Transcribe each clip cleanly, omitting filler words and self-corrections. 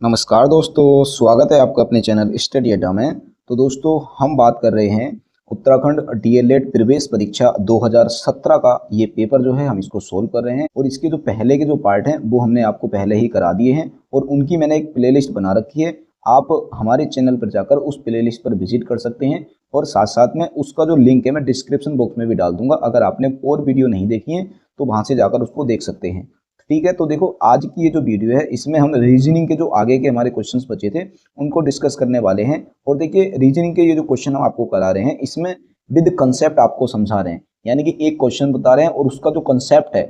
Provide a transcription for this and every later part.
नमस्कार दोस्तों, स्वागत है आपका अपने चैनल स्टडी अड्डा में। तो दोस्तों, हम बात कर रहे हैं उत्तराखंड डीएलएड प्रवेश परीक्षा 2017 का ये पेपर जो है हम इसको सोल्व कर रहे हैं। और इसके जो पहले के जो पार्ट हैं वो हमने आपको पहले ही करा दिए हैं और उनकी मैंने एक प्लेलिस्ट बना रखी है। आप हमारे चैनल पर जाकर उस प्लेलिस्ट पर विजिट कर सकते हैं और साथ साथ में उसका जो लिंक है मैं डिस्क्रिप्शन बॉक्स में भी डाल दूंगा। अगर आपने और वीडियो नहीं देखी है तो वहाँ से जाकर उसको देख सकते हैं। ठीक है, तो देखो आज की ये जो वीडियो है इसमें हम रीजनिंग के जो आगे के हमारे क्वेश्चंस बचे थे उनको डिस्कस करने वाले हैं। और देखिए, रीजनिंग के ये जो क्वेश्चन हम आपको करा रहे हैं इसमें विद कंसेप्ट आपको समझा रहे हैं, यानी कि एक क्वेश्चन बता रहे हैं और उसका जो कंसेप्ट है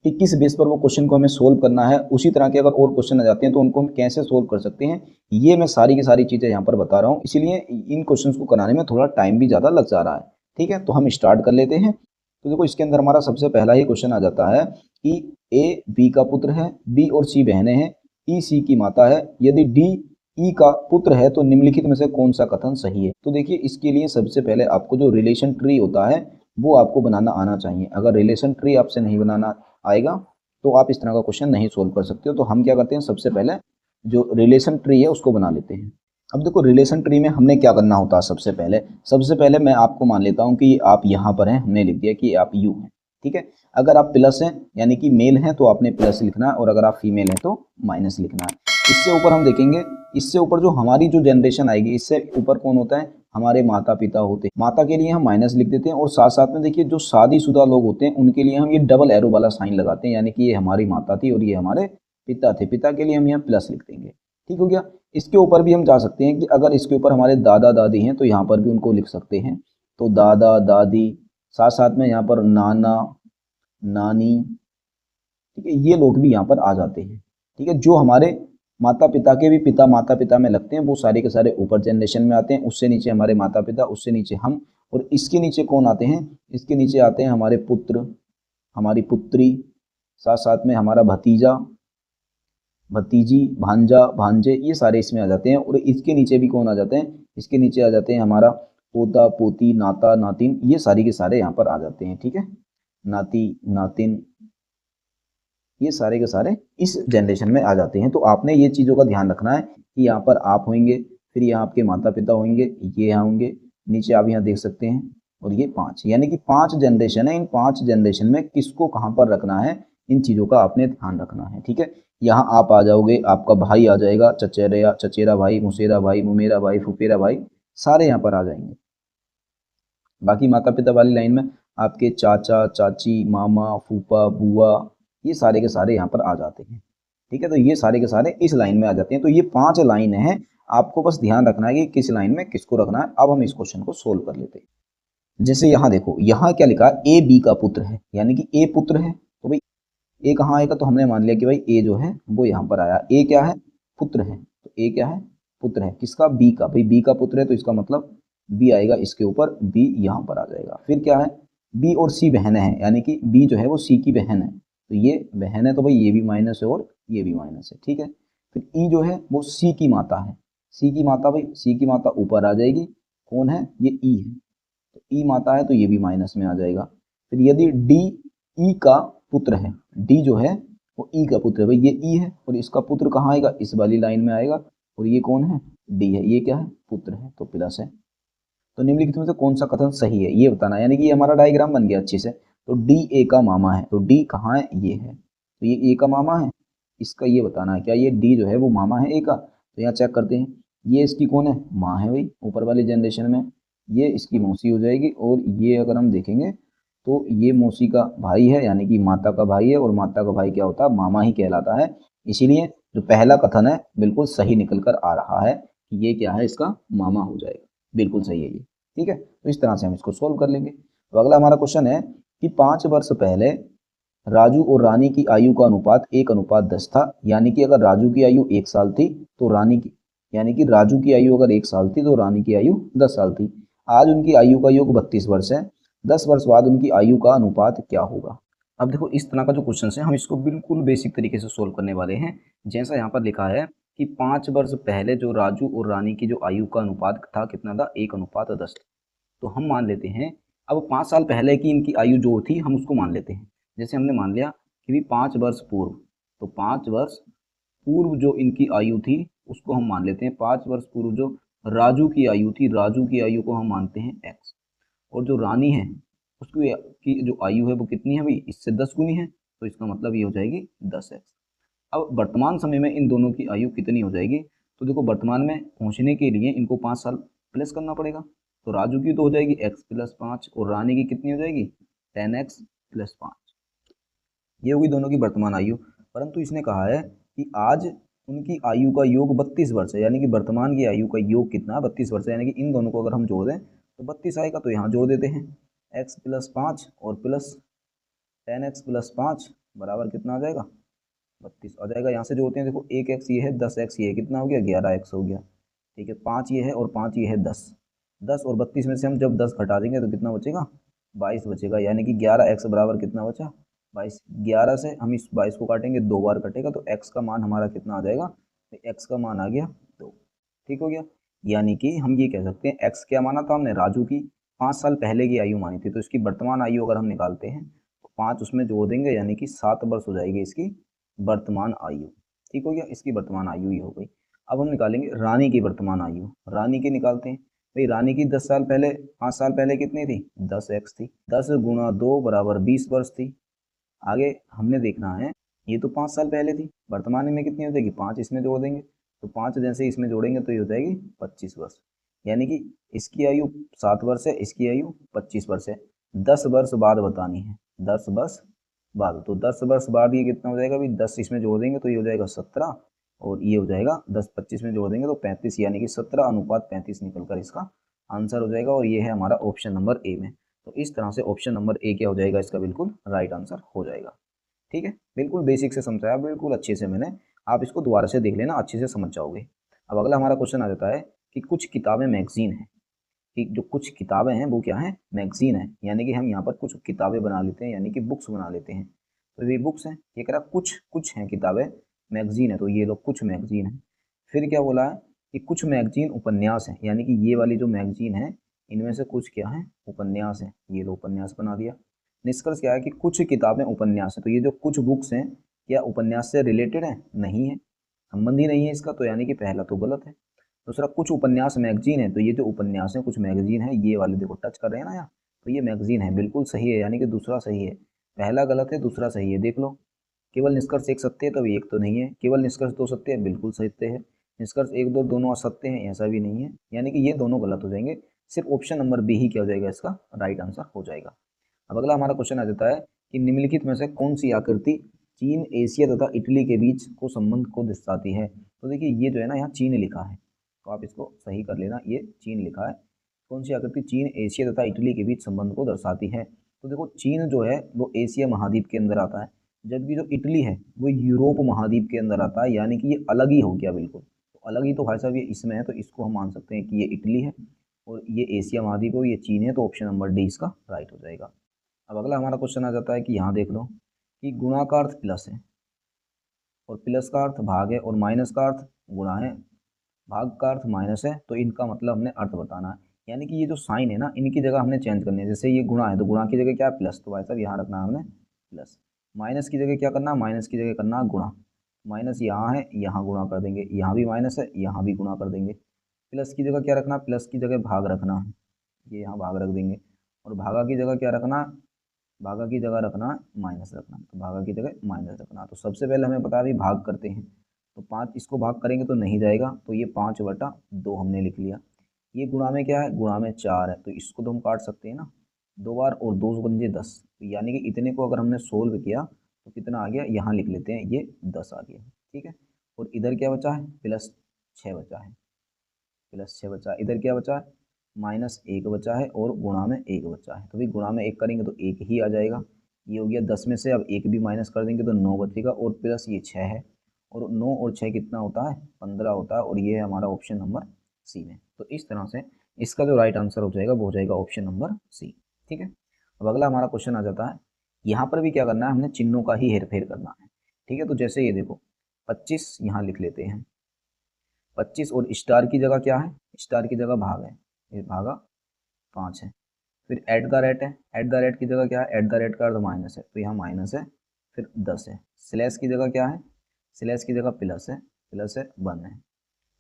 कि किस बेस पर वो क्वेश्चन को हमें सोल्व करना है, उसी तरह के अगर और क्वेश्चन आ जाते हैं तो उनको हम कैसे सोल्व कर सकते हैं, ये मैं सारी की सारी चीज़ें यहाँ पर बता रहा हूँ। इसीलिए इन क्वेश्चन को कराने में थोड़ा टाइम भी ज़्यादा लग जा रहा है। ठीक है, तो हम स्टार्ट कर लेते हैं। तो देखो, इसके अंदर हमारा सबसे पहला ही क्वेश्चन आ जाता है कि ए बी का पुत्र है, बी और सी बहनें हैं, ई सी की माता है, यदि डी ई का पुत्र है तो निम्नलिखित में से कौन सा कथन सही है। तो देखिए, इसके लिए सबसे पहले आपको जो रिलेशन ट्री होता है वो आपको बनाना आना चाहिए। अगर रिलेशन ट्री आपसे नहीं बनाना आएगा तो आप इस तरह का क्वेश्चन नहीं सोल्व कर सकते हो। तो हम क्या करते हैं, सबसे पहले जो रिलेशन ट्री है उसको बना लेते हैं। अब देखो, रिलेशन ट्री में हमने क्या करना होता है, सबसे पहले मैं आपको मान लेता हूँ कि आप यहाँ पर हैं, हमने लिख दिया कि आप यू हैं। ठीक है, अगर आप प्लस हैं यानी कि मेल हैं तो आपने प्लस लिखना है और अगर आप फीमेल हैं तो माइनस लिखना है। इससे ऊपर हम देखेंगे, इससे ऊपर जो हमारी जो जनरेशन आएगी इससे ऊपर कौन होता है, हमारे माता पिता होते हैं। माता के लिए हम माइनस लिख देते हैं और साथ साथ में देखिए जो शादीशुदा लोग होते हैं उनके लिए हम ये डबल एरो वाला साइन लगाते हैं, यानी कि ये हमारी माता थी और ये हमारे पिता थे। पिता के लिए हम यहाँ प्लस लिख देंगे। ठीक हो गया। इसके ऊपर भी हम जा सकते हैं कि अगर इसके ऊपर हमारे दादा दादी हैं तो यहाँ पर भी उनको लिख सकते हैं। तो दादा दादी, साथ साथ में यहाँ पर नाना नानी, ठीक है, ये लोग भी यहाँ पर आ जाते हैं। ठीक है, जो हमारे माता पिता के भी पिता माता पिता में लगते हैं वो सारे के सारे ऊपर जनरेशन में आते हैं। उससे नीचे हमारे माता पिता, उससे नीचे हम, और इसके नीचे कौन आते हैं, इसके नीचे आते हैं हमारे पुत्र, हमारी पुत्री, साथ साथ में हमारा भतीजा भतीजी, भांजा भांजे, ये सारे इसमें आ जाते हैं। और इसके नीचे भी कौन आ जाते हैं, इसके नीचे आ जाते हैं हमारा पोता पोती, नाता नातिन, ये सारी के सारे यहाँ पर आ जाते हैं। ठीक है, नाती नातिन, ये सारे के सारे इस जनरेशन में आ जाते हैं। तो आपने ये चीज़ों का ध्यान रखना है कि यहाँ पर आप होंगे, फिर यहाँ आपके माता पिता होंगे, ये यहाँ होंगे, नीचे आप यहाँ देख सकते हैं, और ये पाँच, यानी कि 5 जनरेशन है। इन 5 जनरेशन में किसको कहाँ पर रखना है, इन चीज़ों का आपने ध्यान रखना है। ठीक है, यहाँ आप आ जाओगे, आपका भाई आ जाएगा, चचेरा चचेरा भाई, मुसेरा भाई, मुमेरा भाई, फुफेरा भाई, सारे यहाँ पर आ जाएंगे। बाकी माता पिता वाली लाइन में आपके चाचा चाची, मामा, फूफा, बुआ, ये सारे के सारे यहाँ पर आ जाते हैं। ठीक है, तो ये सारे के सारे इस लाइन में आ जाते हैं। तो ये 5 लाइन है, आपको बस ध्यान रखना है कि किस लाइन में किसको रखना है। अब हम इस क्वेश्चन को सोल्व कर लेते हैं। जैसे यहाँ देखो, यहाँ क्या लिखा है, ए बी का पुत्र है, यानी कि ए पुत्र है। तो भाई ए कहाँ आएगा, तो हमने मान लिया कि भाई ए जो है वो यहाँ पर आया। ए क्या है, पुत्र है। तो ए क्या है, पुत्र है किसका, बी का। भाई बी का पुत्र है तो इसका मतलब बी आएगा इसके ऊपर, बी यहाँ पर आ जाएगा। फिर क्या है, बी और सी बहन है, यानी कि बी जो है वो सी की बहन है, तो ये बहन है, तो भाई ये भी माइनस है और ये भी माइनस है। ठीक है, फिर ई जो है वो सी की माता है। सी की माता, भाई सी की माता ऊपर आ जाएगी, कौन है, ये ई है, तो ई माता है तो ये भी माइनस में आ जाएगा। फिर यदि डी ई का पुत्र है, डी जो है वो ई का पुत्र है, भाई ये ई है और इसका पुत्र कहाँ आएगा, इस वाली लाइन में आएगा, और ये कौन है, डी है, ये क्या है, पुत्र है, तो प्लस है। तो निम्नलिखित में से कौन सा कथन सही है ये बताना है, यानी कि ये हमारा डायग्राम बन गया अच्छे से। तो डी ए का मामा है, तो डी कहाँ है, ये है, तो ये ए का मामा है, इसका ये बताना है क्या ये डी जो है वो मामा है ए का। तो यहाँ चेक करते हैं, ये इसकी कौन है, माँ है भाई ऊपर वाली जनरेशन में, ये इसकी मौसी हो जाएगी, और ये अगर हम देखेंगे तो ये मौसी का भाई है, यानी कि माता का भाई है, और माता का भाई क्या होता है, मामा ही कहलाता है। इसीलिए जो पहला कथन है बिल्कुल सही निकल कर आ रहा है कि ये क्या है, इसका मामा हो जाएगा, बिल्कुल सही है ये। ठीक है, तो इस तरह से हम इसको सोल्व कर लेंगे। तो अगला हमारा क्वेश्चन है कि 5 वर्ष पहले राजू और रानी की आयु का अनुपात 1:10 था, यानी कि अगर राजू की आयु 1 साल थी तो रानी की, यानी कि राजू की आयु अगर 1 साल थी तो रानी की आयु 10 साल थी। आज उनकी आयु का योग 32 वर्ष है, 10 वर्ष बाद उनकी आयु का अनुपात क्या होगा। अब देखो, इस तरह का जो क्वेश्चन है हम इसको बिल्कुल बेसिक तरीके से सोल्व करने वाले हैं। जैसा यहाँ पर लिखा है कि 5 वर्ष पहले जो राजू और रानी की जो आयु का अनुपात था कितना था, 1:10। तो हम मान लेते हैं, अब 5 साल पहले की इनकी आयु जो थी हम उसको मान लेते हैं। जैसे हमने मान लिया कि भी 5 वर्ष पूर्व, तो 5 वर्ष पूर्व जो इनकी आयु थी उसको हम मान लेते हैं 5 वर्ष पूर्व जो राजू की आयु थी, राजू की आयु को हम मानते हैं x। और जो रानी है उसकी की जो आयु है वो कितनी है भाई, इससे 10 गुनी है, तो इसका मतलब ये हो जाएगी 10x। अब वर्तमान समय में इन दोनों की आयु कितनी हो जाएगी, तो देखो वर्तमान में पहुंचने के लिए इनको 5 साल प्लस करना पड़ेगा। तो राजू की तो हो जाएगी x + 5 और रानी की कितनी हो जाएगी 10x + 5। ये होगी दोनों की वर्तमान आयु। परंतु इसने कहा है कि आज उनकी आयु का योग 32 वर्ष है, यानी कि वर्तमान की आयु का योग कितना 32 वर्ष है, यानी कि इन दोनों को अगर हम जोड़ दें तो 32 आएगा। तो यहाँ जोड़ देते हैं x + 5 और प्लस 10x + 5 बराबर कितना आ जाएगा 32 आ जाएगा। यहाँ से जोड़ते हैं, देखो 1x ये है, 10x ये है, कितना हो गया 11x हो गया। ठीक है, 5 ये है और 5 ये है 10। 10 और 32 में से हम जब 10 घटा देंगे तो कितना बचेगा 22 बचेगा, यानी कि 11x बराबर कितना बचा 22। 11 से हम इस 22 को काटेंगे, 2 बार कटेगा तो x का मान हमारा कितना आ जाएगा, x का मान आ गया 2। ठीक हो गया, यानी कि हम ये कह सकते हैं x क्या माना था हमने, राजू की 5 साल पहले की आयु मानी थी, तो इसकी वर्तमान आयु अगर हम निकालते हैं तो 5 उसमें जोड़ देंगे, यानी कि 7 वर्ष हो जाएगी इसकी वर्तमान आयु। ठीक हो गया, इसकी वर्तमान आयु ही हो गई। अब हम निकालेंगे रानी की वर्तमान आयु, रानी की निकालते हैं भाई। रानी की 10 साल पहले 5 साल पहले कितनी थी 10x थी, 10 × 2 बराबर 20 वर्ष थी। आगे हमने देखना है, ये तो 5 साल पहले थी, वर्तमान में कितनी हो जाएगी 5 इसमें जोड़ देंगे, तो 5 जैसे इसमें जोड़ेंगे तो ये हो जाएगी 25 वर्ष, यानी कि इसकी आयु 7 वर्ष है, इसकी आयु 25 वर्ष है। 10 वर्ष बाद बतानी है, 10 वर्ष बाद, तो 10 वर्ष बाद ये कितना हो जाएगा भाई, 10 इसमें जोड़ देंगे तो ये हो जाएगा 17 और ये हो जाएगा 10 25 में जोड़ देंगे तो 35, यानी कि 17:35 निकलकर इसका आंसर हो जाएगा। और ये है हमारा ऑप्शन नंबर ए में। तो इस तरह से ऑप्शन नंबर ए क्या हो जाएगा, इसका बिल्कुल राइट आंसर हो जाएगा। ठीक है, बिल्कुल बेसिक से समझाया, बिल्कुल अच्छे से मैंने, आप इसको दोबारा से देख लेना, अच्छे से समझ जाओगे। अब अगला हमारा क्वेश्चन आ जाता है कि कुछ किताबें मैगजीन हैं, कि जो कुछ किताबें हैं वो क्या है मैगजीन है, यानी कि हम यहाँ पर कुछ किताबें बना लेते हैं, यानी कि बुक्स बना लेते हैं। तो ये बुक्स हैं, ये कह रहा कुछ कुछ हैं किताबें मैगजीन है, तो ये लोग कुछ मैगजीन है। फिर क्या बोला है कि कुछ मैगजीन उपन्यास हैं, यानी कि ये वाली जो मैगजीन है इनमें से कुछ क्या है उपन्यास है, ये लो उपन्यास बना दिया। निष्कर्ष क्या है कि कुछ किताबें उपन्यास है, तो ये जो कुछ बुक्स हैं क्या उपन्यास से रिलेटेड है, नहीं है, संबंध ही नहीं है इसका, तो यानी कि पहला तो गलत है। दूसरा कुछ उपन्यास मैगजीन है, तो ये जो उपन्यास है कुछ मैगजीन है, ये वाले देखो टच कर रहे हैं ना यहाँ, तो ये मैगजीन है, बिल्कुल सही है, यानी कि दूसरा सही है। पहला गलत है, दूसरा सही है, देख लो। केवल निष्कर्ष एक सत्य है, तब एक तो नहीं है। केवल निष्कर्ष दो सत्य है, बिल्कुल सत्य है। निष्कर्ष एक दो दोनों असत्य हैं, ऐसा भी नहीं है, यानी कि ये दोनों गलत हो जाएंगे। सिर्फ ऑप्शन नंबर बी ही क्या हो जाएगा, इसका राइट आंसर हो जाएगा। अब अगला हमारा क्वेश्चन आ जाता है कि निम्नलिखित में से कौन सी आकृति चीन, एशिया तथा इटली के बीच को संबंध को दर्शाती है। तो देखिए ये जो है ना यहाँ चीन लिखा है, तो आप इसको सही कर लेना, ये चीन लिखा है। कौन सी आकृति चीन, एशिया तथा इटली के बीच संबंध को दर्शाती है। तो देखो चीन जो है वो एशिया महाद्वीप के अंदर आता है, जबकि जो इटली है वो यूरोप महाद्वीप के अंदर आता है, यानी कि ये अलग ही हो गया बिल्कुल। तो अलग ही तो भाई साहब ये इसमें है, तो इसको हम मान सकते हैं कि ये इटली है और ये एशिया महाद्वीप है, ये चीन है, तो ऑप्शन नंबर डी इसका राइट हो जाएगा। अब अगला हमारा क्वेश्चन आ जाता है कि यहाँ देख लो कि गुणा का अर्थ प्लस है और प्लस का अर्थ भाग है और माइनस का अर्थ गुणा है, भाग का अर्थ माइनस है, तो इनका मतलब हमने अर्थ बताना है। यानी कि ये जो साइन है ना इनकी जगह हमने चेंज करनी है। जैसे ये गुणा है तो गुणा की जगह क्या है प्लस, तो भाई साहब यहाँ रखना है हमने प्लस। माइनस की जगह क्या करना है, माइनस की जगह करना है गुणा। माइनस यहाँ है, यहाँ गुणा कर देंगे, यहाँ भी माइनस है, यहाँ भी गुणा कर देंगे। प्लस की जगह क्या रखना है, प्लस की जगह भाग रखना है, ये यहाँ भाग रख देंगे। और भागा की जगह क्या रखना है, भागा की जगह रखना माइनस रखना, तो भागा की जगह माइनस रखना। तो सबसे पहले हमें पता है भी भाग करते हैं, तो 5 इसको भाग करेंगे तो नहीं जाएगा, तो ये 5/2 हमने लिख लिया। ये गुणा में क्या है, गुणा में 4 है, तो इसको तो हम काट सकते हैं ना 2 बार, और 2 पंजे 10, तो यानी कि इतने को अगर हमने सोल्व किया तो कितना आ गया, यहाँ लिख लेते हैं, ये 10 आ गया। ठीक है, और इधर क्या बचा है, +6 बचा है, +6 बचा है। इधर क्या बचा है, -1 बचा है और गुणा में 1 बचा है, तो भाई गुणा में 1 करेंगे तो 1 ही आ जाएगा। ये हो गया 10 में से, अब 1 भी माइनस कर देंगे तो 9 बचेगा, और प्लस ये 6 है, और 9 और 6 कितना होता है 15 होता है, और ये है हमारा ऑप्शन नंबर सी में। तो इस तरह से इसका जो राइट आंसर हो जाएगा वो हो जाएगा ऑप्शन नंबर सी। ठीक है, अब अगला हमारा क्वेश्चन आ जाता है, यहाँ पर भी क्या करना है, हमने चिन्हों का ही हेरफेर करना है। ठीक है, तो जैसे ये देखो 25 यहाँ लिख लेते हैं, 25 और स्टार की जगह क्या है, स्टार की जगह भाग है, ये भागा 5 है। फिर एट द रेट है, एट द रेट की जगह क्या है, एट द रेट का अर्थ माइनस है, तो यहाँ माइनस है। फिर 10 है। स्लैश की जगह क्या है, स्लैश की जगह प्लस है 1 है,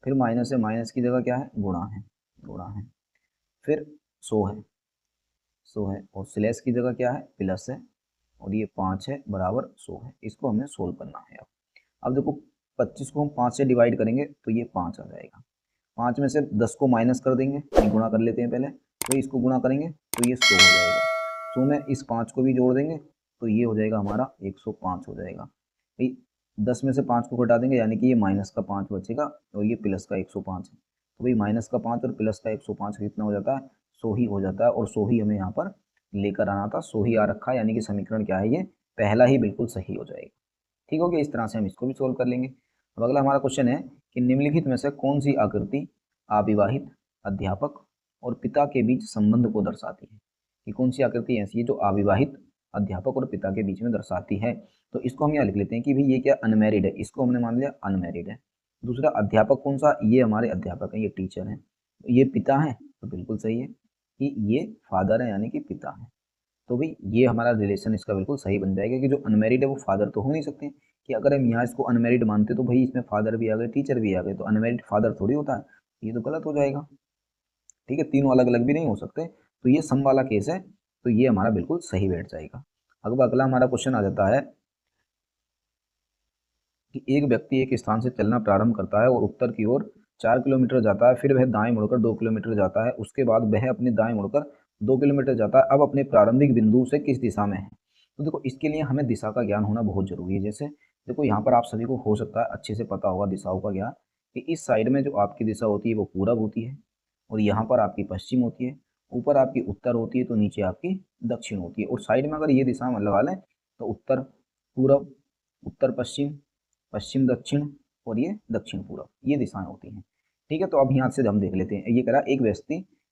फिर माइनस है, माइनस की जगह क्या है, गुणा है, फिर 100 है और स्लैश की जगह क्या है, प्लस है और ये 5 है बराबर 100 है। इसको हमें सोल्व करना है। अब देखो 25 को हम 5 से डिवाइड करेंगे तो ये 5 आ जाएगा। 5 में से 10 को माइनस कर देंगे, गुणा कर लेते हैं पहले, तो इसको गुणा करेंगे तो ये 100 हो जाएगा। 100 में इस 5 को भी जोड़ देंगे तो ये हो जाएगा हमारा 105 हो जाएगा। भाई 10 में से 5 को घटा देंगे यानी कि ये माइनस का 5 बचेगा और ये प्लस का 105 है। तो भाई माइनस का 5 और प्लस का 105 कितना हो जाता है, 100 ही हो जाता है। और 100 ही हमें यहाँ पर लेकर आना था, 100 ही आ रखा है, यानी कि समीकरण क्या है, ये पहला ही बिल्कुल सही हो जाएगा। ठीक हो गया, इस तरह से हम इसको भी सोल्व कर लेंगे। अब अगला हमारा क्वेश्चन है कि निम्नलिखित में से कौन सी आकृति अविवाहित अध्यापक और पिता के बीच संबंध को दर्शाती है। कि कौन सी आकृति ऐसी है जो अविवाहित अध्यापक और पिता के बीच में दर्शाती है। तो इसको हम यहाँ लिख लेते हैं कि भाई ये क्या अनमैरिड है, इसको हमने मान लिया अनमैरिड है। दूसरा अध्यापक कौन सा, ये हमारे अध्यापक हैं, ये टीचर हैं। ये पिता है तो बिल्कुल सही है कि ये फादर है यानी कि पिता है। तो भाई ये हमारा रिलेशन इसका बिल्कुल सही बन जाएगा कि जो अनमैरिड है वो फादर तो हो नहीं सकते। कि अगर हम यहाँ इसको अनमैरिड मानते तो भाई इसमें फादर भी आ गए, टीचर भी आ गए, तो अनमैरिड फादर थोड़ी होता है, ये तो गलत हो जाएगा। ठीक है, तीनों अलग अलग भी नहीं हो सकते, तो ये सम वाला केस है, तो ये हमारा बिल्कुल सही बैठ जाएगा। अब अगला हमारा क्वेश्चन आ जाता है कि एक व्यक्ति एक स्थान से चलना प्रारंभ करता है और उत्तर की ओर 4 किलोमीटर जाता है, फिर वह दाएं मुड़कर 2 किलोमीटर जाता है, उसके बाद वह अपने दाएं मुड़कर 2 किलोमीटर जाता है। अब अपने प्रारंभिक बिंदु से किस दिशा में है। तो देखो इसके लिए हमें दिशा का ज्ञान होना बहुत जरूरी है। जैसे देखो यहाँ पर आप सभी को हो सकता है अच्छे से पता होगा दिशाओं का ज्ञान, कि इस साइड में जो आपकी दिशा होती है वो पूरब होती है, और यहाँ पर आपकी पश्चिम होती है, ऊपर आपकी उत्तर होती है, तो नीचे आपकी दक्षिण होती है। और साइड में अगर ये दिशा हम लगा लें तो उत्तर पूरब, उत्तर पश्चिम, पश्चिम दक्षिण और ये दक्षिण पूरब, ये दिशाएं होती हैं। ठीक है, तो अब यहाँ से हम देख लेते हैं। ये कह रहा है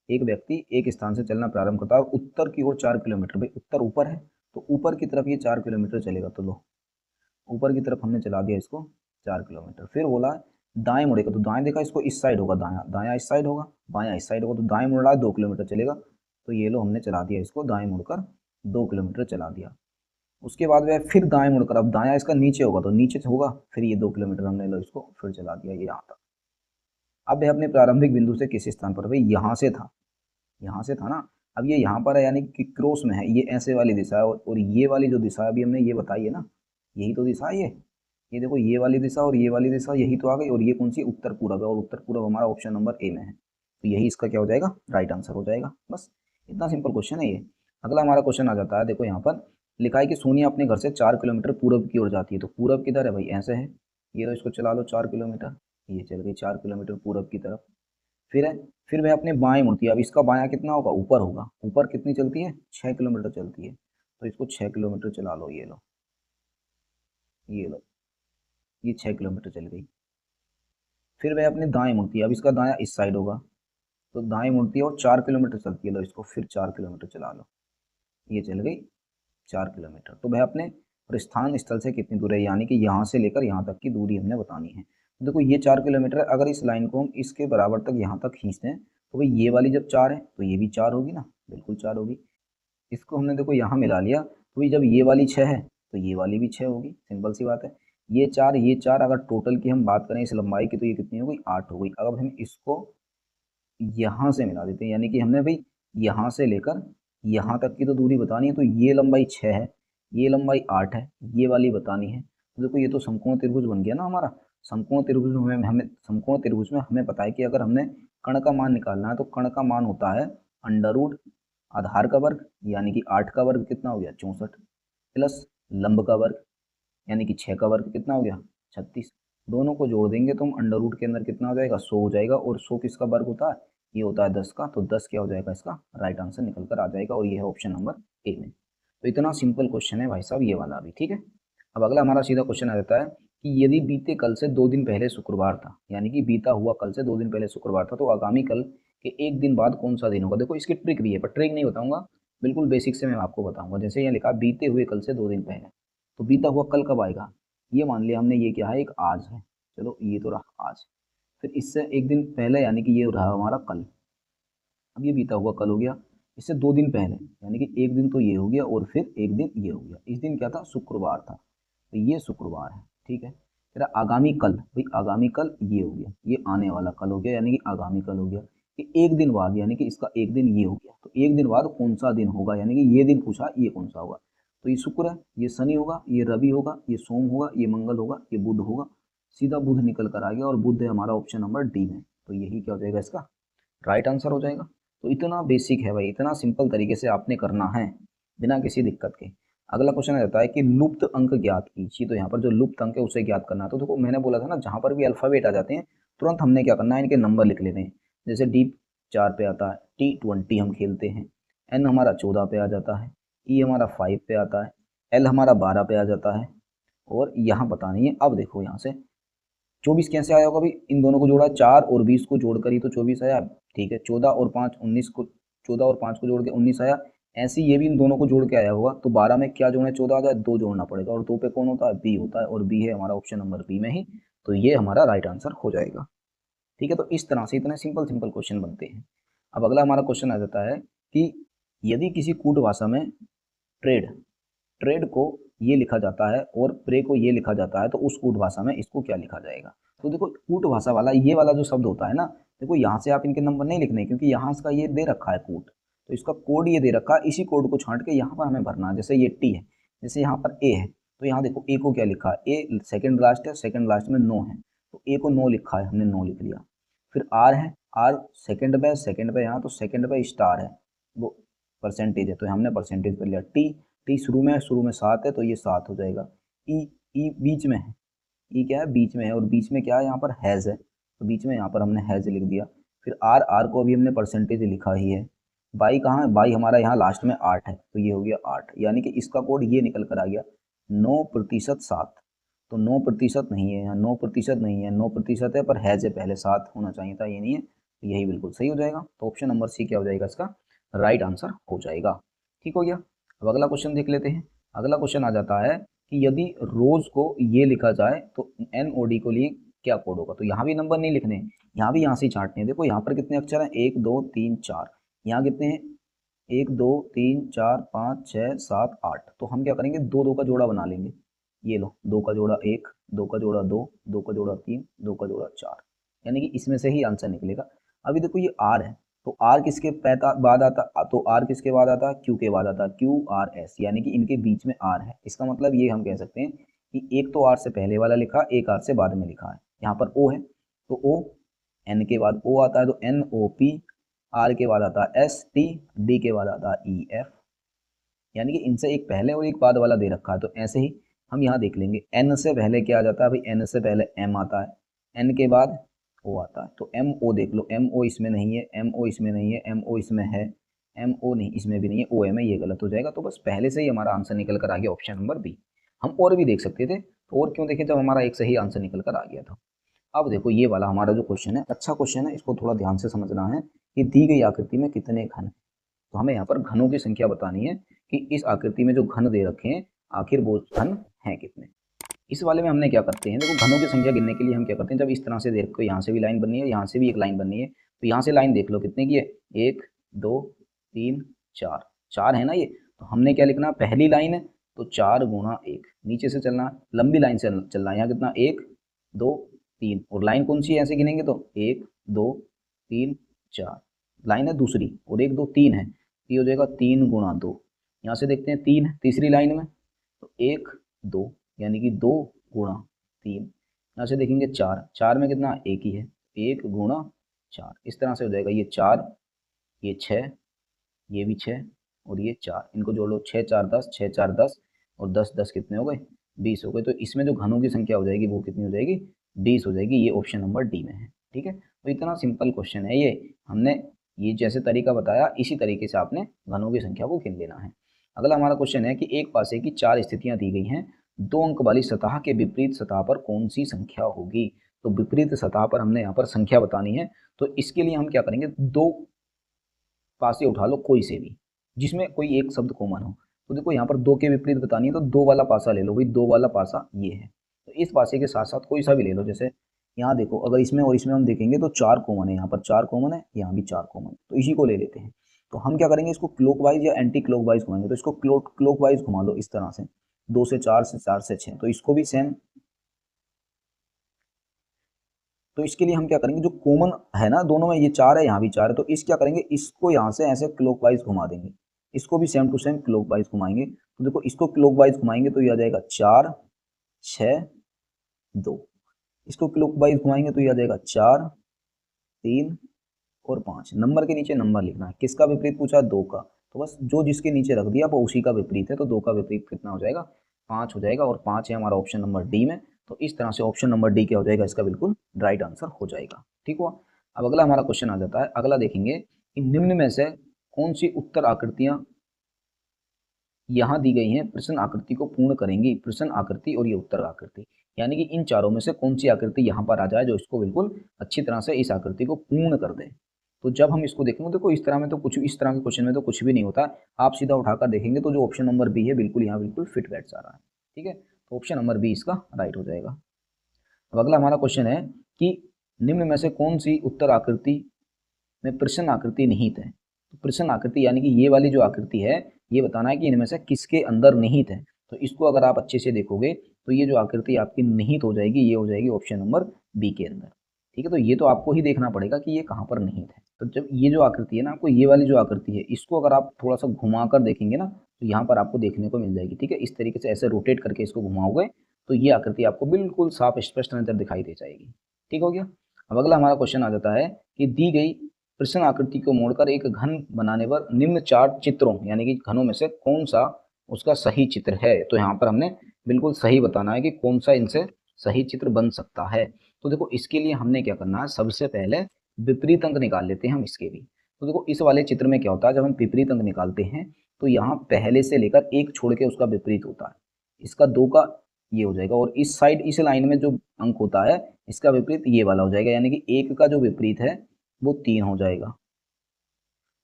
एक व्यक्ति एक स्थान से चलना प्रारंभ करता है उत्तर की ओर 4 किलोमीटर। भाई उत्तर ऊपर है तो ऊपर की तरफ ये 4 किलोमीटर चलेगा, तो लो ऊपर की तरफ हमने चला दिया इसको 4 किलोमीटर। फिर बोला दाएं मुड़ेगा, तो दाएं देखा इसको इस साइड होगा, दाया दाया इस साइड होगा, बायां इस साइड होगा, तो दाएं मुड़ रहा है 2 किलोमीटर चलेगा, तो ये लो हमने चला दिया इसको दाएं मुड़कर 2 किलोमीटर चला दिया। उसके बाद वह फिर दाएं मुड़कर, अब दायां इसका नीचे होगा तो नीचे से होगा, फिर ये 2 किलोमीटर हमने लो इसको फिर चला दिया ये यहाँ तक। अब वह अपने प्रारंभिक बिंदु से किस स्थान पर, भाई यहाँ से था, यहाँ से था ना, अब ये यहाँ पर है यानी कि क्रॉस में है, ये ऐसे वाली दिशा है, और ये वाली जो दिशा अभी हमने ये बताई है ना, यही तो दिशा है ये देखो ये वाली दिशा और ये वाली दिशा यही तो आ गई, और ये कौन सी, उत्तर पूरब है, और उत्तर पूरब हमारा ऑप्शन नंबर ए में है, तो यही इसका क्या हो जाएगा, राइट आंसर हो जाएगा। बस इतना सिंपल क्वेश्चन है ये। अगला हमारा क्वेश्चन आ जाता है, देखो यहाँ पर लिखा है कि सोनिया अपने घर से 4 किलोमीटर पूरब की ओर जाती है। तो पूरब किधर है भाई, ऐसे है, ये लो इसको चला लो 4 किलोमीटर, ये चल गई 4 किलोमीटर पूरब की तरफ। फिर है, फिर वह अपने बाएं मुड़ती है। अब इसका बायां कितना होगा, ऊपर होगा, ऊपर कितनी चलती है, 6 किलोमीटर चलती है, तो इसको 6 किलोमीटर चला लो, ये लो ये लो, ये 6 किलोमीटर चल गई। फिर वह अपने दाएं मुड़ती है, अब इसका दायां इस साइड होगा, तो दाएं मुड़ती है और 4 किलोमीटर चलती है, लो इसको फिर 4 किलोमीटर चला लो, ये चल गई 4 किलोमीटर। तो वह अपने प्रस्थान स्थल से कितनी दूर है, यानी कि यहाँ से लेकर यहाँ तक की दूरी हमने बतानी है। तो देखो ये 4 किलोमीटर है, अगर इस लाइन को हम इसके बराबर तक यहाँ तक खींचते हैं तो भाई ये वाली जब 4 है तो ये भी 4 होगी ना, बिल्कुल 4 होगी। इसको हमने देखो यहाँ मिला लिया, तो भाई जब ये वाली 6 है तो ये वाली भी 6 होगी, सिंपल सी बात है। ये चार अगर टोटल की हम बात करें इस लंबाई की, तो ये कितनी हो गई, 8 हो गई। अब हम इसको यहाँ से मिला देते हैं, यानी कि हमने भाई यहाँ से लेकर यहाँ तक की तो दूरी बतानी है, तो ये लंबाई 6 है, ये लंबाई 8 है, ये वाली बतानी है। तो देखो ये तो समकोण त्रिभुज बन गया ना हमारा। समकोण त्रिभुज में हमें पता है कि अगर हमने कर्ण का मान निकालना है तो कर्ण का मान होता है अंडर रूट आधार का वर्ग, यानी कि 8 का वर्ग कितना हो गया 64, प्लस लंब का वर्ग यानी कि 6 का वर्ग कितना हो गया 36। दोनों को जोड़ देंगे तो हम अंडर रूट के अंदर कितना हो जाएगा 100 हो जाएगा, और 100 किसका वर्ग होता है, ये होता है 10 का, तो 10 क्या हो जाएगा इसका राइट आंसर निकल कर आ जाएगा, और ये है ऑप्शन नंबर ए में। तो इतना सिंपल क्वेश्चन है भाई साहब ये वाला भी। ठीक है, अब अगला हमारा सीधा क्वेश्चन आ जाता है कि यदि बीते कल से 2 दिन पहले शुक्रवार था, यानी कि बीता हुआ कल से 2 दिन पहले शुक्रवार था, तो आगामी कल के 1 दिन बाद कौन सा दिन होगा। देखो इसकी ट्रिक भी है, पर ट्रिक नहीं बताऊंगा, बिल्कुल बेसिक से मैं आपको बताऊंगा। जैसे यहाँ लिखा बीते हुए कल से 2 दिन पहले, तो बीता हुआ कल कब आएगा, ये मान लिया हमने, ये क्या है एक आज है, चलो ये तो रहा आज। फिर इससे 1 दिन पहले यानी कि ये रहा हमारा कल, अब ये बीता हुआ कल हो गया। इससे 2 दिन पहले यानी कि 1 दिन तो ये हो गया, और फिर 1 दिन ये हो गया। इस दिन क्या था, शुक्रवार था, तो ये शुक्रवार है। ठीक है, तेरा आगामी कल, भाई आगामी कल ये हो गया, ये आने वाला कल हो गया, यानी कि आगामी कल हो गया। कि एक दिन बाद, यानी कि इसका एक दिन ये हो गया, तो एक दिन बाद कौन सा दिन होगा, यानी कि ये दिन पूछा, ये कौन सा होगा। तो ये शुक्र है, ये शनि होगा, ये रवि होगा, ये सोम होगा, ये मंगल होगा, ये बुध होगा। सीधा बुध निकल कर आ गया और बुध है हमारा ऑप्शन नंबर डी में। तो यही क्या हो जाएगा, इसका राइट आंसर हो जाएगा। तो इतना बेसिक है भाई, इतना सिंपल तरीके से आपने करना है बिना किसी दिक्कत के। अगला क्वेश्चन आ जाता है कि लुप्त अंक ज्ञात कीजिए। तो यहाँ पर जो लुप्त अंक है उसे ज्ञात करना है। तो देखो मैंने बोला था ना, जहाँ पर भी अल्फाबेट आ जाते हैं तुरंत हमने क्या करना है, इनके नंबर लिख लेते हैं। जैसे डी 4 पे आता है, T20 हम खेलते हैं, N हमारा 14 पे आ जाता है, E हमारा 5 पे आता है, L हमारा 12 पे आ जाता है, और यहाँ पता नहीं है। अब देखो यहाँ से 24 कैसे आया होगा भाई, इन दोनों को जोड़ा, 4 और 20 को जोड़कर ही तो 24 आया। ठीक है, 14 और 5 19 को, 14 और 5 को जोड़ के 19 आया। ऐसे ही ये भी इन दोनों को जोड़ के आया होगा। तो 12 में क्या जोड़े, 14 आ जाए, 2 जोड़ना पड़ेगा, और 2 पे कौन होता है, बी होता है, और बी है हमारा ऑप्शन नंबर बी में ही। तो ये हमारा राइट आंसर हो जाएगा। ठीक है, तो इस तरह से इतने सिंपल सिंपल क्वेश्चन बनते हैं। अब अगला हमारा क्वेश्चन आ जाता है कि यदि किसी कूट भाषा में ट्रेड ट्रेड को ये लिखा जाता है और प्रे को ये लिखा जाता है, तो उस कूट भाषा में इसको क्या लिखा जाएगा। तो देखो कूट भाषा वाला ये वाला जो शब्द होता है ना, देखो यहाँ से आप इनके नंबर नहीं लिखने, क्योंकि यहाँ इसका ये दे रखा है कूट, तो इसका कोड ये दे रखा है, इसी कोड को छांट के यहाँ पर हमें भरना है। जैसे ये टी है, जैसे यहाँ पर ए है, तो यहाँ देखो ए को क्या लिखा है, ए सेकेंड लास्ट है, सेकेंड लास्ट में नो है, तो ए को नो लिखा है, हमने नो लिख लिया। फिर आर है, आर सेकेंड पे यहाँ, तो सेकेंड पे स्टार है, वो परसेंटेज है, तो हमने परसेंटेज कर लिया। टी, टी शुरू में 7 है, तो ये 7 हो जाएगा। ई, ई बीच में है, ई क्या है, बीच में है, और बीच में क्या है, यहाँ पर हैज़ है, तो बीच में यहाँ पर हमने हैज़ लिख दिया। फिर आर, आर को अभी हमने परसेंटेज लिखा ही है। बाई कहाँ है, बाई हमारा यहाँ लास्ट में 8 है, तो ये हो गया 8, यानी कि इसका कोड ये निकल कर आ गया 9% 7। तो 9% नहीं है यहाँ, 9% नहीं है, 9% है पर हैज़ है पहले, 7 होना चाहिए था, ये नहीं है, तो यही बिल्कुल सही हो जाएगा। तो ऑप्शन नंबर सी क्या हो जाएगा, इसका राइट आंसर हो जाएगा। ठीक हो गया। अब अगला क्वेश्चन देख लेते हैं। अगला क्वेश्चन आ जाता है कि यदि रोज को ये लिखा जाए तो NOD को लिए क्या कोड होगा। तो यहाँ भी नंबर नहीं लिखने, यहाँ भी यहाँ से छांटने हैं। देखो यहाँ पर कितने अक्षर हैं, 1 2 3 4, यहाँ कितने हैं, 1 2 3 4 5 6 7 8। तो हम क्या करेंगे, दो दो का जोड़ा बना लेंगे। ये लो, 2 का जोड़ा 1, 2 का जोड़ा 2, 2 का जोड़ा 3, 2 का जोड़ा 4, यानी कि इसमें से ही आंसर निकलेगा। अभी देखो ये आर है, तो आर किसके बाद आता, तो आर किसके बाद आता, क्यू के बाद आता, QRS, यानी कि इनके बीच में आर है। इसका मतलब ये हम कह सकते हैं कि एक तो आर से पहले वाला लिखा, एक आर से बाद में लिखा है। यहाँ पर ओ है, तो ओ, एन के बाद ओ आता है, तो NOP, आर के बाद आता है ST, डी के बाद आता है EF, यानी कि इनसे एक पहले और एक बाद वाला दे रखा है। तो ऐसे ही हम यहाँ देख लेंगे, एन से पहले क्या आ जाता है भाई, एन से पहले एम आता है, एन के बाद ओ आता है, तो MO देख लो, MO इसमें नहीं है, MO इसमें नहीं है, MO इसमें है, MO नहीं, इसमें भी नहीं है, OM है, ये गलत हो जाएगा। तो बस पहले से ही हमारा आंसर निकल कर आ गया ऑप्शन नंबर बी। हम और भी देख सकते थे, तो और क्यों देखें जब हमारा एक सही आंसर निकल कर आ गया था। अब देखो ये वाला हमारा जो क्वेश्चन है, अच्छा क्वेश्चन है, इसको थोड़ा ध्यान से समझना है कि दी गई आकृति में कितने घन। तो हमें यहाँ पर घनों की संख्या बतानी है कि इस आकृति में जो घन दे रखे हैं आखिर वो घन हैं कितने। इस वाले में हमने क्या करते हैं, देखो घनों की संख्या गिनने के लिए हम क्या करते हैं, जब इस तरह से देखो यहाँ से भी लाइन बननी है, यहाँ से भी एक लाइन बननी है, तो यहाँ से लाइन देख लो कितने की है, 1 2 3 4, 4 है ना ये। तो हमने क्या लिखना, पहली लाइन है तो 4 गुणा 1, नीचे से चलना, लंबी लाइन से चलना है, यहाँ कितना 1 2 3, और लाइन कौन सी है ऐसे गिनेंगे तो 1 2 3 4, लाइन है दूसरी, और 1 2 3 है, ये हो जाएगा 3 गुणा 2। यहाँ से देखते हैं 3 तीसरी लाइन में, तो 1 2, यानी कि 2 गुणा 3। यहाँ से देखेंगे 4, 4 में कितना, एक ही है, 1 गुणा 4, इस तरह से हो जाएगा। ये 4, ये 6, ये भी 6, और ये 4, इनको जोड़ लो, 6 4 10, 6 4 10, और 10 10 कितने हो गए, 20 हो गए। तो इसमें जो घनों की संख्या हो जाएगी वो कितनी हो जाएगी, 20 हो जाएगी। ये ऑप्शन नंबर डी में है। ठीक है, तो इतना सिंपल क्वेश्चन है ये, हमने ये जैसे तरीका बताया इसी तरीके से आपने घनों की संख्या को गिन लेना है। अगला हमारा क्वेश्चन है कि एक पासे की 4 स्थितियां दी गई हैं, 2 अंक वाली सतह के विपरीत सतह पर कौन सी संख्या होगी। तो विपरीत सतह पर हमने यहाँ पर संख्या बतानी है, तो इसके लिए हम क्या करेंगे, 2 पासे उठा लो कोई से भी जिसमें कोई एक शब्द कॉमन हो। तो देखो यहाँ पर 2 के विपरीत बतानी है, तो 2 वाला पासा ले लो भाई, 2 वाला पासा ये है, तो इस पासे के साथ साथ कोई सा भी ले लो। जैसे यहाँ देखो, अगर इसमें और इसमें हम देखेंगे तो 4 कॉमन है, यहाँ पर 4 कॉमन है, यहाँ भी 4 कॉमन है, तो इसी को ले लेते हैं। तो हम क्या करेंगे, इसको क्लॉकवाइज या एंटी क्लॉकवाइज घुमाएंगे। तो इसको क्लॉकवाइज घुमा लो इस तरह से, 2 से 4 से 4 से 6, तो इसको भी सेम तो इसके लिए हम क्या करेंगे, जो कॉमन है ना दोनों में, ये 4 है यहाँ भी 4 है, तो इस क्या करेंगे, इसको यहाँ से ऐसे क्लॉकवाइज घुमा देंगे, इसको भी सेम टू सेम क्लॉकवाइज घुमाएंगे। तो देखो इसको क्लॉकवाइज घुमाएंगे तो ये आ जाएगा 4 6 2, इसको क्लॉकवाइज घुमाएंगे तो ये आ जाएगा 4 3 और 5। नंबर के नीचे नंबर लिखना है, किसका विपरीत पूछा, 2 का, तो बस जो जिसके नीचे रख दिया वो उसी का विपरीत है, तो 2 का विपरीत कितना हो जाएगा, 5 हो जाएगा, और 5 है हमारा ऑप्शन नंबर डी में। तो इस तरह से ऑप्शन नंबर डी क्या हो जाएगा, इसका बिल्कुल राइट आंसर हो जाएगा। ठीक हुआ। अब अगला हमारा क्वेश्चन आ जाता है, अगला देखेंगे कि निम्न में से कौन सी उत्तर आकृतियां यहाँ दी गई हैं प्रश्न आकृति को पूर्ण करेंगी, प्रश्न आकृति और ये उत्तर आकृति, यानी कि इन चारों में से कौन सी आकृति यहाँ पर आ जाए जो इसको बिल्कुल अच्छी तरह से इस आकृति को पूर्ण कर दे। तो जब हम इसको देखेंगे, देखो इस तरह में तो कुछ, इस तरह के क्वेश्चन में तो कुछ भी नहीं होता, आप सीधा उठाकर देखेंगे तो जो ऑप्शन नंबर बी है बिल्कुल यहाँ बिल्कुल फिट बैठ जा रहा है। ठीक है, तो ऑप्शन नंबर बी इसका राइट हो जाएगा। अब अगला हमारा क्वेश्चन है कि निम्न में से कौन सी उत्तर आकृति में प्रश्न आकृति निहित है। तो प्रश्न आकृति यानी कि ये वाली जो आकृति है, ये बताना है कि इनमें से किसके अंदर निहित है। तो इसको अगर आप अच्छे से देखोगे तो ये जो आकृति आपकी निहित हो जाएगी, ये हो जाएगी ऑप्शन नंबर बी के अंदर। ठीक है, तो ये तो आपको ही देखना पड़ेगा कि ये कहाँ पर निहित है। तो जब ये जो आकृति है ना, आपको ये वाली जो आकृति है, इसको अगर आप थोड़ा सा घुमा कर देखेंगे ना, तो यहाँ पर आपको देखने को मिल जाएगी। ठीक है, इस तरीके से ऐसे रोटेट करके इसको घुमाओगे तो ये आकृति आपको बिल्कुल साफ स्पष्ट नजर दिखाई दे जाएगी। ठीक हो गया। अब अगला हमारा क्वेश्चन आ जाता है कि दी गई प्रश्न आकृति को मोड़कर एक घन बनाने पर निम्न 4 चित्रों यानी कि घनों में से कौन सा उसका सही चित्र है। तो यहाँ पर हमने बिल्कुल सही बताना है कि कौन सा इनसे सही चित्र बन सकता है। तो देखो इसके लिए हमने क्या करना है, सबसे पहले विपरीत अंक निकाल लेते हैं हम इसके भी। तो देखो इस वाले चित्र में क्या होता है, जब हम विपरीत अंक निकालते हैं तो यहाँ पहले से लेकर एक छोड़ के उसका विपरीत होता है। इसका 2 का ये हो जाएगा, और इस साइड इस लाइन में जो अंक होता है इसका विपरीत ये वाला हो जाएगा, यानी कि 1 का जो विपरीत है वो 3 हो जाएगा,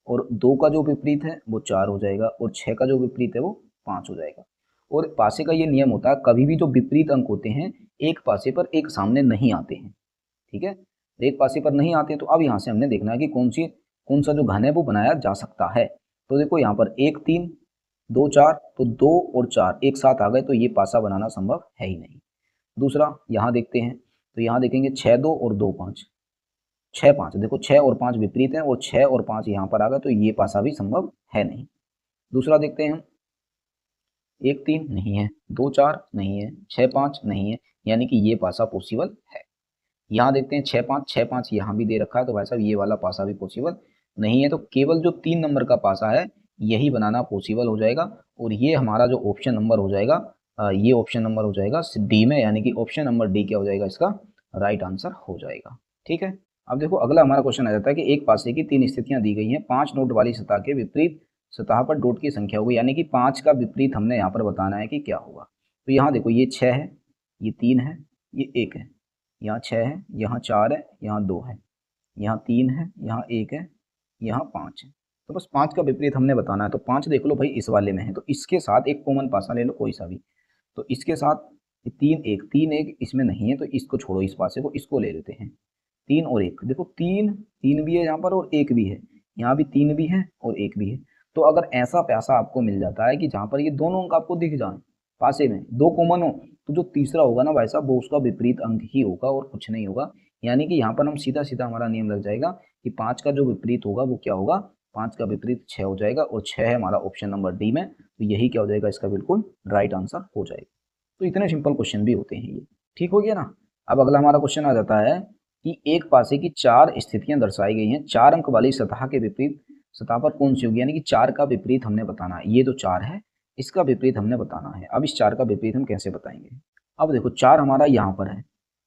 और 2 का जो विपरीत है वो 4 हो जाएगा, और 6 का जो विपरीत है वो 5 हो जाएगा। और पासे का ये नियम होता है, कभी भी जो विपरीत अंक होते हैं एक पासे पर एक सामने नहीं आते हैं। ठीक है, एक पासे पर नहीं आते हैं, तो अब यहाँ से हमने देखना है कि कौन सा जो घन है वो बनाया जा सकता है। तो देखो यहाँ पर 1 3 2 4, तो 2 और 4 एक साथ आ गए तो ये पासा बनाना संभव है ही नहीं। दूसरा यहाँ देखते हैं, तो यहाँ देखेंगे 6 2 और 2 5, 6 5, देखो 6 और 5 विपरीत हैं, और 6 और 5 यहाँ पर आ गए तो ये पासा भी संभव है नहीं। दूसरा देखते हैं हम, 1 3 नहीं है, 2 4 नहीं है, 6 5 नहीं है, यानी कि ये पासा पॉसिबल है। यहाँ देखते हैं 6 5 यहाँ भी दे रखा है, तो भाई साहब ये वाला पासा भी पॉसिबल नहीं है। तो केवल जो 3 नंबर का पासा है यही बनाना पॉसिबल हो जाएगा, और ये हमारा जो ऑप्शन नंबर हो जाएगा, ये ऑप्शन नंबर हो जाएगा डी में, यानी कि ऑप्शन नंबर डी क्या हो जाएगा, इसका राइट आंसर हो जाएगा। ठीक है, अब देखो अगला हमारा क्वेश्चन आ जाता है कि एक पासे की 3 स्थितियां दी गई हैं, 5 नोट वाली सतह के विपरीत सतह पर डॉट की संख्या होगी, यानी कि 5 का विपरीत हमने यहाँ पर बताना है कि क्या होगा। तो यहाँ देखो ये 6 है, ये 3 है, ये 1 है, यहाँ 6 है, यहाँ 4 है, यहाँ 2 है, यहाँ 3 है, यहाँ 1 है, यहाँ 5 है। तो बस 5 का विपरीत हमने बताना है। तो 5 देख लो भाई इस वाले में है, तो इसके साथ एक कॉमन पासा ले लो कोई सा भी। तो इसके साथ 3 1 इसमें नहीं है, तो इसको छोड़ो, इस पासे को, इसको ले लेते हैं। 3 और 1, देखो 3 भी है यहाँ पर और 1 भी है, यहाँ भी 3 भी है और 1 भी है। तो अगर ऐसा पैसा आपको मिल जाता है कि जहाँ पर ये दोनों अंक आपको दिख जाए, पासे में 2 कॉमन हो, तो जो तीसरा होगा ना भाई साहब वो उसका विपरीत अंक ही होगा और कुछ नहीं होगा। यानी कि यहाँ पर हम सीधा सीधा हमारा नियम लग जाएगा कि 5 का जो विपरीत होगा वो क्या होगा, 5 का विपरीत 6 हो जाएगा, और 6 है हमारा ऑप्शन नंबर डी में, तो यही क्या हो जाएगा, इसका बिल्कुल राइट आंसर हो जाएगा। तो इतने सिंपल क्वेश्चन भी होते हैं ये। ठीक हो गया ना। अब अगला हमारा क्वेश्चन आ जाता है कि एक पासे की 4 स्थितियां दर्शाई गई हैं, 4 अंक वाली सतह के विपरीत सतह पर कौन सी होगी, यानी कि 4 का विपरीत हमने बताना है। ये जो 4 है इसका विपरीत हमने बताना है। अब इस 4 का विपरीत हम कैसे बताएंगे। अब देखो 4 हमारा यहाँ पर है,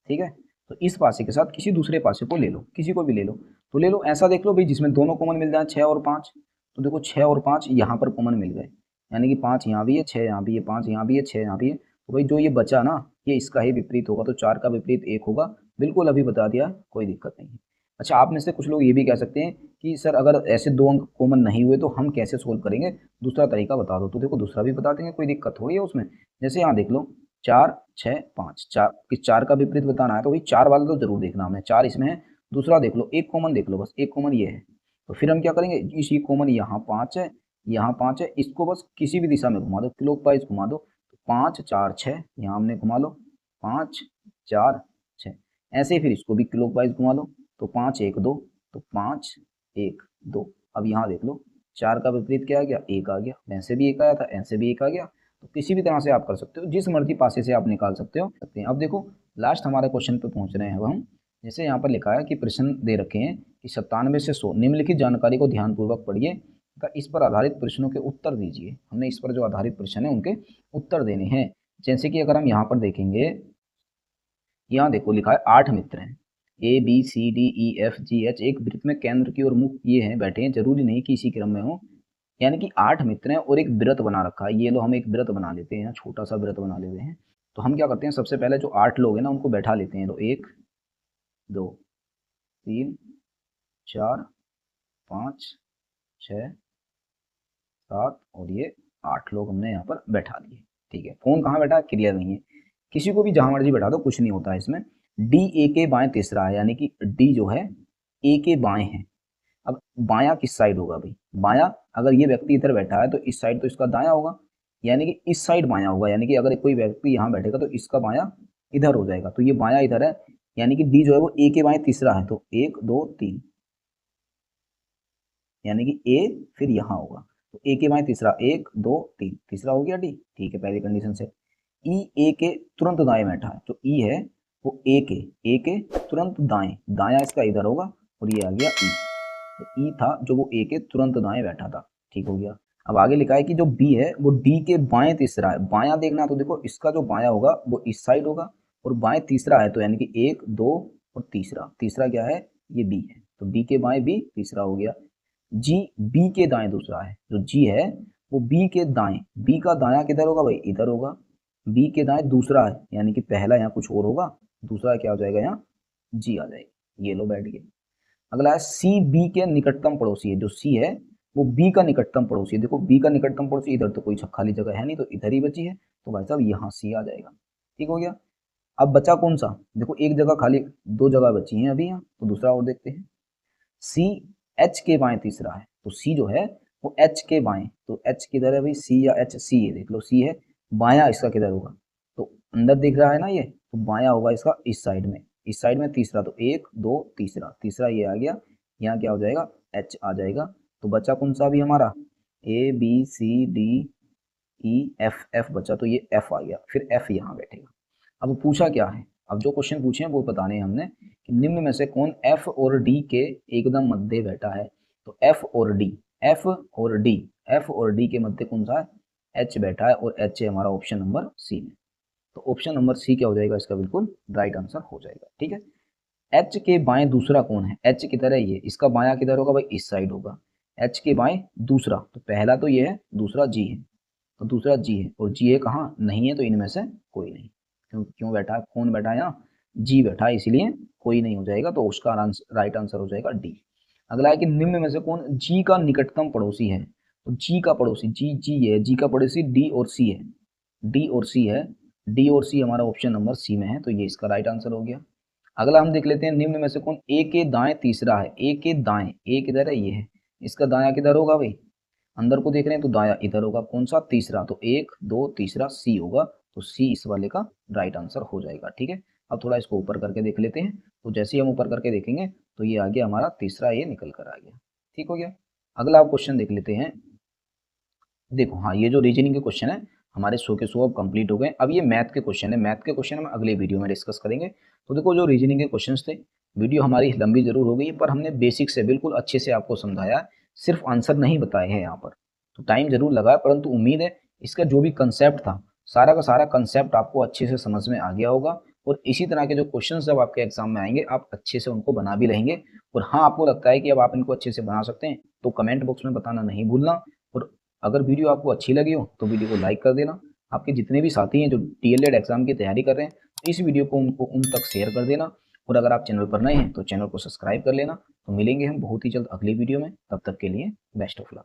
ठीक है, तो इस पासे के साथ किसी दूसरे पासे को ले लो, किसी को भी ले लो, तो ले लो, ऐसा देख लो भाई जिसमें दोनों कॉमन मिल जाए, 6 और 5। तो देखो 6 और 5 यहाँ पर कॉमन मिल गए, यानी कि 5 यहाँ भी है, 6 यहाँ भी है, 5 यहाँ भी है, 6 यहाँ भी है। तो भाई जो ये बचा ना, ये इसका ही विपरीत होगा, तो 4 का विपरीत 1 होगा। बिल्कुल अभी बता दिया, कोई दिक्कत नहीं है। अच्छा, आप में से कुछ लोग ये भी कह सकते हैं कि सर अगर ऐसे 2 अंक कॉमन नहीं हुए तो हम कैसे सोल्व करेंगे, दूसरा तरीका बता दो। तो देखो दूसरा भी बता देंगे, कोई दिक्कत थोड़ी है उसमें। जैसे यहाँ देख लो 4 6 5, 4 का विपरीत बताना है, तो भाई 4 वाला तो जरूर देखना हमें, 4 इसमें है। दूसरा देख लो, एक कॉमन देख लो, बस एक कॉमन ये है। तो फिर हम क्या करेंगे, इसी कॉमन यहाँ 5 है, यहाँ 5 है, इसको बस किसी भी दिशा में घुमा दो, क्लॉकवाइज घुमा दो। 5 4 6 यहाँ हमने घुमा लो, 5 4 6, ऐसे ही फिर इसको भी क्लॉकवाइज घुमा लो, तो 5 1 2, तो 5 1 2। अब यहाँ देख लो 4 का विपरीत क्या आ गया, 1 आ गया, ऐसे भी 1 आया था, ऐसे भी 1 आ गया। तो किसी भी तरह से आप कर सकते हो, जिस मर्जी पासे से आप निकाल सकते हो। अब देखो लास्ट हमारे क्वेश्चन पे पहुंच रहे हैं अब हम। जैसे यहाँ पर लिखा है कि प्रश्न दे रखे हैं कि 97 से 100 निम्नलिखित जानकारी को ध्यानपूर्वक पढ़िए तथा इस पर आधारित प्रश्नों के उत्तर दीजिए। हमने इस पर जो आधारित प्रश्न है उनके उत्तर देने हैं। जैसे कि अगर हम यहाँ पर देखेंगे, यहाँ देखो लिखा है 8 मित्र हैं, ABCDEFGH एक वृत्त में केंद्र की ओर मुख ये हैं बैठे हैं, जरूरी नहीं कि इसी क्रम में हो, यानी कि 8 मित्र हैं और एक वृत्त बना रखा है। ये लो हम एक वृत्त बना लेते हैं, छोटा सा वृत्त बना लेते हैं। तो हम क्या करते हैं, सबसे पहले जो 8 लोग हैं ना उनको बैठा लेते हैं। तो 1 2 3 4 5 6 7 और ये 8 लोग हमने यहाँ पर बैठा दिए। ठीक है, कौन कहाँ बैठा है क्लियर नहीं है, किसी को भी जहाँ मर्जी बैठा दो, कुछ नहीं होता है इसमें। डी ए के बाएं तीसरा है, यानी कि डी जो है ए के बाएं है। अब बायां किस साइड होगा भाई, बायां अगर ये व्यक्ति इधर बैठा है तो इस साइड तो इसका दायां होगा, यानी कि इस साइड बायां होगा। यानी कि अगर कोई व्यक्ति यहाँ बैठेगा तो इसका बायां इधर हो जाएगा, तो ये बायां इधर है, यानी कि डी जो है वो ए के बाएं तीसरा है। तो 1 2 3, यानी कि ए फिर यहाँ होगा, तो ए के बाएं तीसरा 1 2 3, तीसरा हो गया डी। ठीक है, पहली कंडीशन से। ई ए के तुरंत दाएं बैठा है, तो ई है वो ए के तुरंत दाएं, दायां इसका इधर होगा और ये आ गया ई। तो ई था जो वो ए के तुरंत दाएं बैठा था। ठीक हो गया। अब आगे लिखा है कि जो बी है वो डी के बाएं तीसरा है। बायां देखना, तो देखो इसका जो बायां होगा वो इस साइड होगा और बाएं तीसरा है, तो यानी कि 1 2 और तीसरा, तीसरा क्या है ये बी है, तो बी के बाएं बी तीसरा हो गया। जी बी के दाएं दूसरा है, जो जी है वो बी के दाएं, बी का दायां किधर होगा भाई, इधर होगा। बी के दाएं दूसरा है, यानी कि पहला यहाँ कुछ और होगा, दूसरा क्या हो जाएगा यहाँ जी आ जाएगी। ये लो बैठ गए। अगला है सी बी के निकटतम पड़ोसी है, जो सी है वो बी का निकटतम पड़ोसी है। देखो बी का निकटतम पड़ोसी इधर तो कोई खाली जगह है नहीं, तो इधर ही बची है, तो भाई साहब यहाँ सी आ जाएगा। ठीक हो गया। अब बचा कौन सा, देखो एक जगह खाली, दो जगह बची है अभी यहाँ, तो दूसरा और देखते हैं। सी एच के बाएं तीसरा है, तो सी जो है वो एच के बाएं, तो एच किधर है भाई, सी या एच, सी है, देख लो सी है, बायां इसका किधर होगा, तो अंदर दिख रहा है ना ये, तो बायां होगा इसका इस साइड में, इस साइड में तीसरा, तो 1 2 तीसरा, तीसरा ये आ गया, यहाँ क्या हो जाएगा एच आ जाएगा। तो बचा कौन सा भी हमारा, A B C D E F, F बचा, तो ये एफ आ गया, फिर एफ यहाँ बैठेगा। अब पूछा क्या है, अब जो क्वेश्चन पूछे हैं वो बताने हैं हमने कि निम्न में से कौन एफ और डी के एकदम मध्य बैठा है। तो एफ और डी, एफ और डी, एफ और डी के मध्य कौन सा है, एच बैठा है, और एच है हमारा ऑप्शन नंबर सी में। तो ऑप्शन नंबर सी क्या हो जाएगा इसका बिल्कुल राइट आंसर हो जाएगा। ठीक है, एच के बाएं दूसरा कौन है, एच किधर है ये, इसका बायां किधर होगा भाई, इस साइड होगा। एच के बाएं दूसरा, तो पहला तो ये है, दूसरा जी है, तो दूसरा जी है, और जी है कहाँ नहीं है, तो इनमें से कोई नहीं। क्यों बैठा है, कौन बैठा है यहाँ, जी बैठा है, इसलिए कोई नहीं हो जाएगा, तो उसका राइट आंसर हो जाएगा डी। अगला है कि निम्न में से कौन जी का निकटतम पड़ोसी है। तो जी का पड़ोसी, जी जी है, जी का पड़ोसी डी और सी है, डी और सी है, डी और सी हमारा ऑप्शन नंबर सी में है, तो ये इसका राइट आंसर हो गया। अगला हम देख लेते हैं, निम्न में से कौन ए के दाएं तीसरा है, ए के दाएं, ए किधर है ये है, इसका दायां किधर होगा भाई, अंदर को देख रहे हैं तो दाया इधर होगा, कौन सा तीसरा, तो 1 2 तीसरा सी होगा, तो सी इस वाले का राइट आंसर हो जाएगा। ठीक है, अब थोड़ा इसको ऊपर करके देख लेते हैं, तो जैसे ही हम ऊपर करके देखेंगे तो ये आ गया हमारा तीसरा, ये निकल कर आ गया। ठीक हो गया। अगला आप क्वेश्चन देख लेते हैं। देखो हाँ, ये जो रीजनिंग के क्वेश्चन है हमारे 100 के 100 अब कंप्लीट हो गए। अब ये मैथ के क्वेश्चन है, मैथ के क्वेश्चन हम अगले वीडियो में डिस्कस करेंगे। तो देखो जो रीजनिंग के क्वेश्चन थे, वीडियो हमारी लंबी जरूर हो गई पर हमने बेसिक से बिल्कुल अच्छे से आपको समझाया, सिर्फ आंसर नहीं बताए हैं यहाँ पर, तो टाइम जरूर लगा, परंतु उम्मीद है इसका जो भी कंसेप्ट था, सारा का सारा कंसेप्ट आपको अच्छे से समझ में आ गया होगा। और इसी तरह के जो क्वेश्चन जब आपके एग्जाम में आएंगे आप अच्छे से उनको बना भी लेंगे। और हाँ, आपको लगता है कि अब आप इनको अच्छे से बना सकते हैं तो कमेंट बॉक्स में बताना नहीं भूलना। और अगर वीडियो आपको अच्छी लगी हो तो वीडियो को लाइक कर देना। आपके जितने भी साथी हैं जो डीएलएड एग्जाम की तैयारी कर रहे हैं, इस वीडियो को उन तक शेयर कर देना। और अगर आप चैनल पर नए हैं तो चैनल को सब्सक्राइब कर लेना। तो मिलेंगे हम बहुत ही जल्द अगली वीडियो में, तब तक के लिए बेस्ट ऑफ लक।